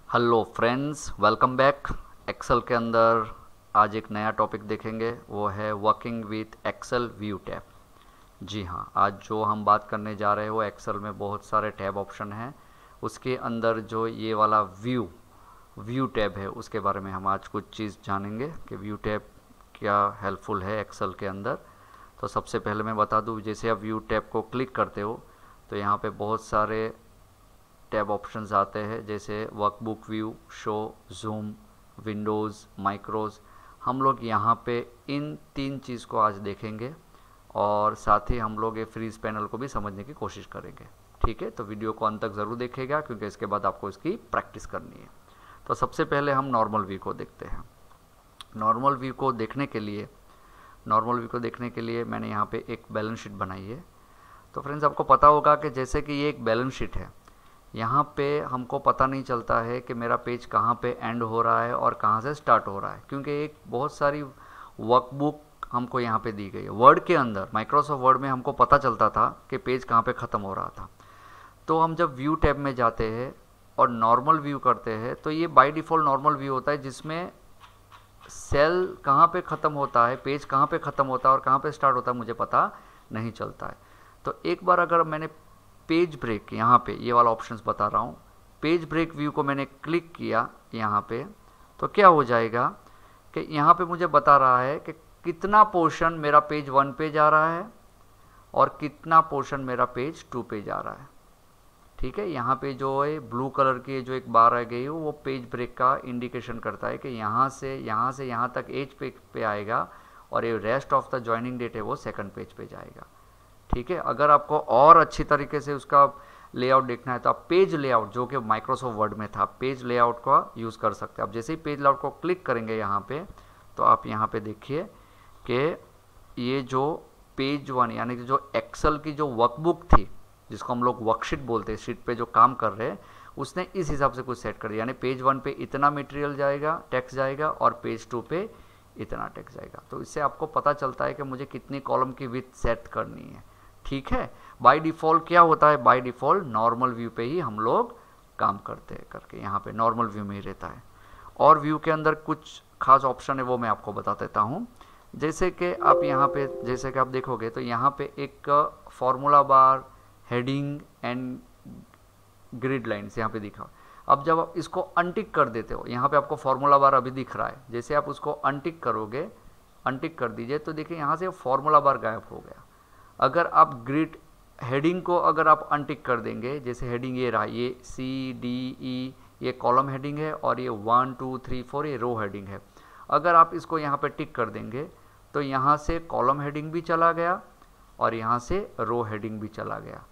Hello friends, welcome back. Excel के अंदर आज एक नया टॉपिक देखेंगे, वो है working with Excel view tab. जी हाँ, आज जो हम बात करने जा रहे हैं वो एक्सेल में बहुत सारे टैब ऑप्शन हैं। उसके अंदर जो ये वाला व्यू टैब है उसके बारे में हम आज कुछ चीज़ जानेंगे कि व्यू टैब क्या हेल्पफुल है एक्सेल के अंदर। तो सबसे पहले मैं बता दूँ, जैसे आप व्यू टैब को क्लिक करते हो तो यहाँ पे बहुत सारे टैब ऑप्शंस आते हैं, जैसे workbook view, show, zoom, Windows, माइक्रोज। हम लोग यहाँ पे इन तीन चीज़ को आज देखेंगे और साथ ही हम लोग ये फ्रीज पैनल को भी समझने की कोशिश करेंगे। ठीक है, तो वीडियो को अंत तक ज़रूर देखेगा क्योंकि इसके बाद आपको इसकी प्रैक्टिस करनी है। तो सबसे पहले हम नॉर्मल व्यू को देखते हैं। नॉर्मल व्यू को देखने के लिए मैंने यहाँ पे एक बैलेंस शीट बनाई है। तो फ्रेंड्स, आपको पता होगा कि जैसे कि ये एक बैलेंस शीट है, यहाँ पे हमको पता नहीं चलता है कि मेरा पेज कहाँ पे एंड हो रहा है और कहाँ से स्टार्ट हो रहा है, क्योंकि एक बहुत सारी वर्कबुक हमको यहाँ पे दी गई है। वर्ड के अंदर, माइक्रोसॉफ्ट वर्ड में हमको पता चलता था कि पेज कहाँ पे ख़त्म हो रहा था। तो हम जब व्यू टैब में जाते हैं और नॉर्मल व्यू करते हैं तो ये बाय डिफ़ॉल्ट नॉर्मल व्यू होता है, जिसमें सेल कहाँ पे ख़त्म होता है, पेज कहाँ पे ख़त्म होता है और कहाँ पे स्टार्ट होता है मुझे पता नहीं चलता है। तो एक बार अगर मैंने पेज ब्रेक, यहाँ पे ये वाला ऑप्शंस बता रहा हूँ, पेज ब्रेक व्यू को मैंने क्लिक किया यहाँ पे, तो क्या हो जाएगा कि यहाँ पे मुझे बता रहा है कि कितना पोर्शन मेरा पेज 1 पे जा रहा है और कितना पोर्शन मेरा पेज 2 पे जा रहा है। ठीक है, यहाँ पे जो है ब्लू कलर की जो एक बार आ गई है वो पेज ब्रेक का इंडिकेशन करता है कि यहाँ से यहाँ तक एज पे आएगा और ये rest of the joining date है वो सेकंड पेज पे जाएगा। ठीक है, अगर आपको और अच्छी तरीके से उसका लेआउट देखना है तो आप पेज लेआउट, जो कि माइक्रोसॉफ्ट वर्ड में था, पेज लेआउट का यूज़ कर सकते हैं। आप जैसे ही पेज लेआउट को क्लिक करेंगे यहाँ पे, तो आप यहाँ पे देखिए कि ये जो पेज 1 यानी कि जो एक्सेल की जो वर्कबुक थी, जिसको हम लोग वर्कशीट बोलते हैं, शीट पे जो काम कर रहे हैं, उसने इस हिसाब से कुछ सेट कर दिया। यानी पेज 1 पे इतना मटेरियल जाएगा, टेक्स्ट जाएगा, और पेज 2 पे इतना टेक्स्ट जाएगा। तो इससे आपको पता चलता है कि मुझे कितनी कॉलम की विड्थ सेट करनी है। ठीक है, बाय डिफ़ॉल्ट क्या होता है, बाय डिफ़ॉल्ट नॉर्मल व्यू पे ही हम लोग काम करते हैं करके, यहाँ पे नॉर्मल व्यू में ही रहता है। और व्यू के अंदर कुछ खास ऑप्शन है वो मैं आपको बता देता हूँ। जैसे कि आप यहाँ पे, जैसे कि आप देखोगे तो यहाँ पे एक formula bar, heading and grid lines यहाँ पे दिखा। अब जब आप इसको अनटिक कर देते हो, यहाँ पे आपको फॉर्मूला बार अभी दिख रहा है, जैसे आप उसको अनटिक करोगे, अनटिक कर दीजिए तो देखिए यहाँ से फॉर्मूला बार गायब हो गया। अगर आप ग्रिड हेडिंग को अगर आप अनटिक कर देंगे, जैसे हेडिंग ये रहा, ये CDE ये कॉलम हेडिंग है और ये 1 2 3 4 ये रो हेडिंग है। अगर आप इसको यहाँ पे टिक कर देंगे तो यहाँ से कॉलम हेडिंग भी चला गया और यहाँ से रो हेडिंग भी चला गया।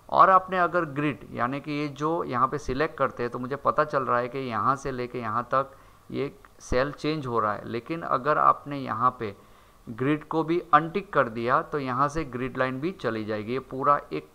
और आपने अगर ग्रिड यानी कि ये जो यहाँ पे सिलेक्ट करते हैं तो मुझे पता चल रहा है कि यहाँ से लेके यहाँ तक ये सेल चेंज हो रहा है। लेकिन अगर आपने यहाँ पे ग्रिड को भी अनटिक कर दिया तो यहाँ से ग्रिड लाइन भी चली जाएगी, ये पूरा एक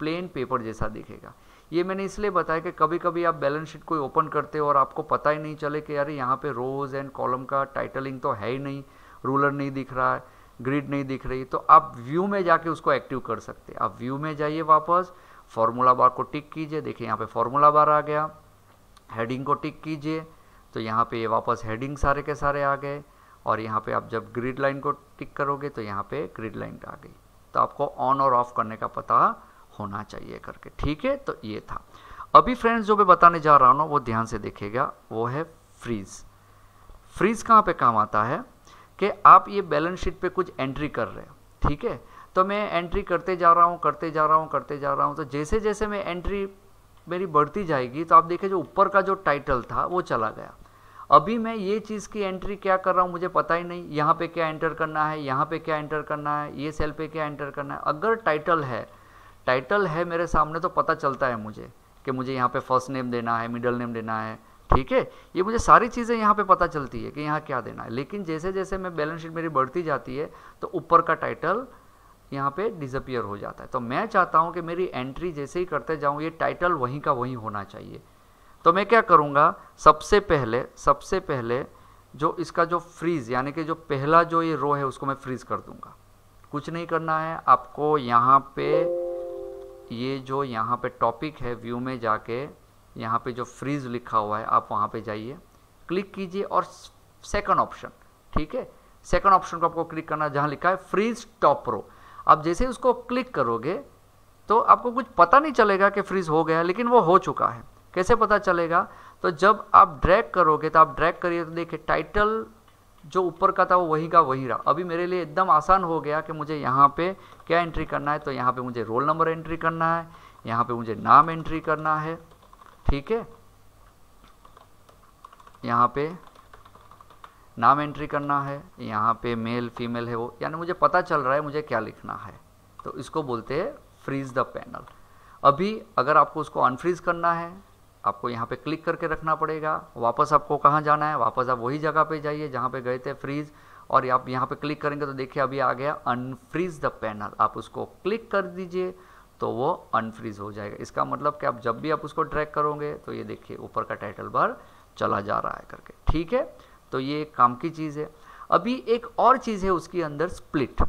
प्लेन पेपर जैसा दिखेगा। ये मैंने इसलिए बताया कि कभी कभी आप बैलेंस शीट कोई ओपन करते हो और आपको पता ही नहीं चले कि यार यहाँ पे रोज एंड कॉलम का टाइटलिंग तो है ही नहीं, रूलर नहीं दिख रहा है, ग्रिड नहीं दिख रही, तो आप व्यू में जाके उसको एक्टिव कर सकते हैं। आप व्यू में जाइए, वापस फॉर्मूला बार को टिक कीजिए, देखिए यहाँ पे फॉर्मूला बार आ गया। हेडिंग को टिक कीजिए तो यहाँ पे ये वापस हेडिंग सारे के सारे आ गए। और यहाँ पे आप जब ग्रिड लाइन को टिक करोगे तो यहाँ पे ग्रिड लाइन आ गई। तो आपको ऑन और ऑफ करने का पता होना चाहिए करके। ठीक है, तो ये था। अभी फ्रेंड्स जो मैं बताने जा रहा हूँ ना वो ध्यान से देखिएगा, वो है फ्रीज। फ्रीज कहाँ पे काम आता है कि आप ये बैलेंस शीट पे कुछ एंट्री कर रहे हो। ठीक है, तो मैं एंट्री करते जा रहा हूँ, तो जैसे जैसे मैं एंट्री मेरी बढ़ती जाएगी तो आप देखिए जो ऊपर का जो टाइटल था वो चला गया। अभी मैं ये चीज़ की एंट्री क्या कर रहा हूँ मुझे पता ही नहीं, यहाँ पे क्या एंटर करना है, यहाँ पे क्या एंटर करना है, ये सेल पे क्या एंटर करना है। अगर टाइटल है मेरे सामने तो पता चलता है मुझे कि मुझे यहाँ पे फर्स्ट नेम देना है, मिडिल नेम देना है। ठीक है, ये मुझे सारी चीज़ें यहाँ पे पता चलती है कि यहाँ क्या देना है। लेकिन जैसे जैसे मैं बैलेंस शीट मेरी बढ़ती जाती है तो ऊपर का टाइटल यहाँ पे डिसअपियर हो जाता है। तो मैं चाहता हूँ कि मेरी एंट्री जैसे ही करते जाऊँ ये टाइटल वहीं का वहीं होना चाहिए। तो मैं क्या करूँगा, सबसे पहले जो इसका जो फ्रीज यानी कि जो पहला जो ये रो है उसको मैं फ्रीज कर दूंगा। कुछ नहीं करना है आपको, यहाँ पे ये जो यहाँ पे टॉपिक है व्यू में जाके यहाँ पे जो फ्रीज लिखा हुआ है आप वहाँ पे जाइए, क्लिक कीजिए और सेकंड ऑप्शन, ठीक है, सेकंड ऑप्शन को आपको क्लिक करना जहाँ लिखा है फ्रीज टॉप रो। आप जैसे ही उसको क्लिक करोगे तो आपको कुछ पता नहीं चलेगा कि फ्रीज हो गया, लेकिन वो हो चुका है। कैसे पता चलेगा? तो जब आप ड्रैग करोगे तो आप ड्रैग करिए तो देखिए टाइटल जो ऊपर का था वो वही का वही रहा। अभी मेरे लिए एकदम आसान हो गया कि मुझे यहाँ पे क्या एंट्री करना है। तो यहाँ पे मुझे रोल नंबर एंट्री करना है, यहाँ पे मुझे नाम एंट्री करना है, ठीक है, यहाँ पे नाम एंट्री करना है, यहाँ पे मेल फीमेल है वो, यानी मुझे पता चल रहा है मुझे क्या लिखना है। तो इसको बोलते हैं फ्रीज द पैनल। अभी अगर आपको उसको अनफ्रीज करना है, आपको यहाँ पे क्लिक करके रखना पड़ेगा। वापस आपको कहाँ जाना है? वापस आप वही जगह पे जाइए जहाँ पे गए थे फ्रीज, और आप यहाँ पे क्लिक करेंगे तो देखिए अभी आ गया अनफ्रीज द पैनल। आप उसको क्लिक कर दीजिए तो वो अनफ्रीज हो जाएगा। इसका मतलब कि आप जब भी आप उसको ड्रैग करोगे तो ये देखिए ऊपर का टाइटल बार चला जा रहा है करके, ठीक है। तो ये काम की चीज़ है। अभी एक और चीज़ है उसके अंदर, स्प्लिट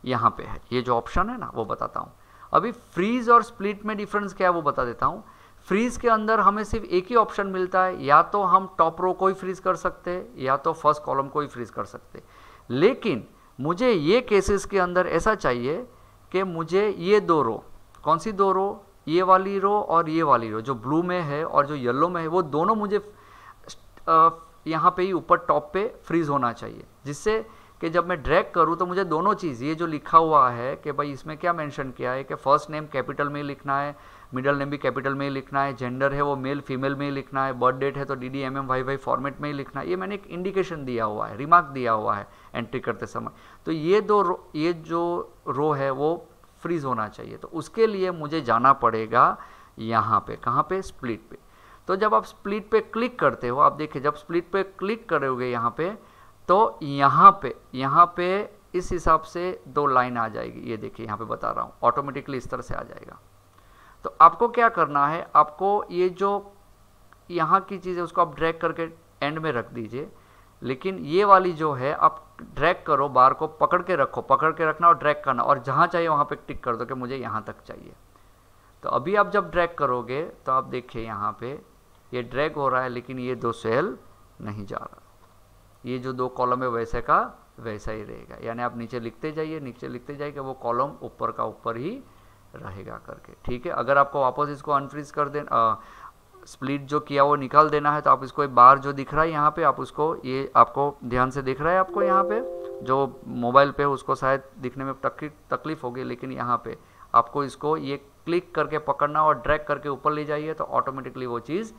यहाँ पे है, ये जो ऑप्शन है ना वो बताता हूँ। अभी फ्रीज और स्प्लिट में डिफरेंस क्या है वो बता देता हूँ। फ्रीज के अंदर हमें सिर्फ एक ही ऑप्शन मिलता है, या तो हम टॉप रो को ही फ्रीज कर सकते हैं या तो फर्स्ट कॉलम को ही फ्रीज कर सकते हैं। लेकिन मुझे ये केसेस के अंदर ऐसा चाहिए कि मुझे ये दो रो, कौन सी दो रो? ये वाली रो और ये वाली रो, जो ब्लू में है और जो येलो में है, वो दोनों मुझे यहाँ पे ही ऊपर टॉप पे फ्रीज होना चाहिए, जिससे कि जब मैं ड्रैग करूँ तो मुझे दोनों चीज़, ये जो लिखा हुआ है कि भाई इसमें क्या मेंशन किया है कि फर्स्ट नेम कैपिटल में ही लिखना है, मिडिल नेम भी कैपिटल में ही लिखना है, जेंडर है वो मेल फीमेल में ही लिखना है, बर्थ डेट है तो DDMMYY फॉर्मेट में ही लिखना है। ये मैंने एक इंडिकेशन दिया हुआ है, रिमार्क दिया हुआ है एंट्री करते समय। तो ये ये जो रो है वो फ्रीज होना चाहिए। तो उसके लिए मुझे जाना पड़ेगा यहाँ पे, कहाँ पे? स्प्लिट पे। तो जब आप स्प्लिट पे क्लिक करते हो, आप देखिए जब स्प्लिट पे क्लिक करोगे यहाँ पे, तो यहाँ पे इस हिसाब से दो लाइन आ जाएगी। ये देखिए यहाँ पे बता रहा हूँ, ऑटोमेटिकली इस तरह से आ जाएगा। तो आपको क्या करना है, आपको ये जो यहाँ की चीज़ है उसको आप ड्रैग करके एंड में रख दीजिए, लेकिन ये वाली जो है आप ड्रैग करो, बार को पकड़ के रखो, पकड़ के रखना और ड्रैग करना, और जहाँ चाहिए वहाँ पे टिक कर दो कि मुझे यहाँ तक चाहिए। तो अभी आप जब ड्रैग करोगे तो आप देखिए यहाँ पे ये ड्रैग हो रहा है, लेकिन ये दो सेल नहीं जा रहा। ये जो दो कॉलम है वैसे का वैसा ही रहेगा, यानी आप नीचे लिखते जाइए, नीचे लिखते जाइए कि वो कॉलम ऊपर का ऊपर ही रहेगा करके, ठीक है। अगर आपको वापस इसको अनफ्रीज कर देना, स्प्लिट जो किया वो निकाल देना है, तो आप इसको एक बार जो दिख रहा है यहाँ पे, आप उसको, ये आपको ध्यान से दिख रहा है आपको यहाँ पे, जो मोबाइल पे उसको शायद दिखने में तकलीफ होगी, लेकिन यहाँ पे आपको इसको ये क्लिक करके पकड़ना और ड्रैग करके ऊपर ले जाइए तो ऑटोमेटिकली वो चीज़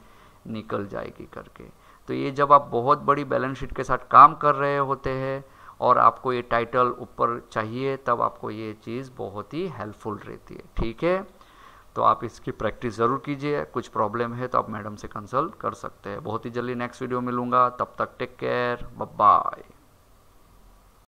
निकल जाएगी करके। तो ये जब आप बहुत बड़ी बैलेंस शीट के साथ काम कर रहे होते हैं और आपको ये टाइटल ऊपर चाहिए, तब आपको ये चीज़ बहुत ही हेल्पफुल रहती है, ठीक है। तो आप इसकी प्रैक्टिस ज़रूर कीजिए। कुछ प्रॉब्लम है तो आप मैडम से कंसल्ट कर सकते हैं। बहुत ही जल्दी नेक्स्ट वीडियो मिलूँगा, तब तक टेक केयर, बाय बाय।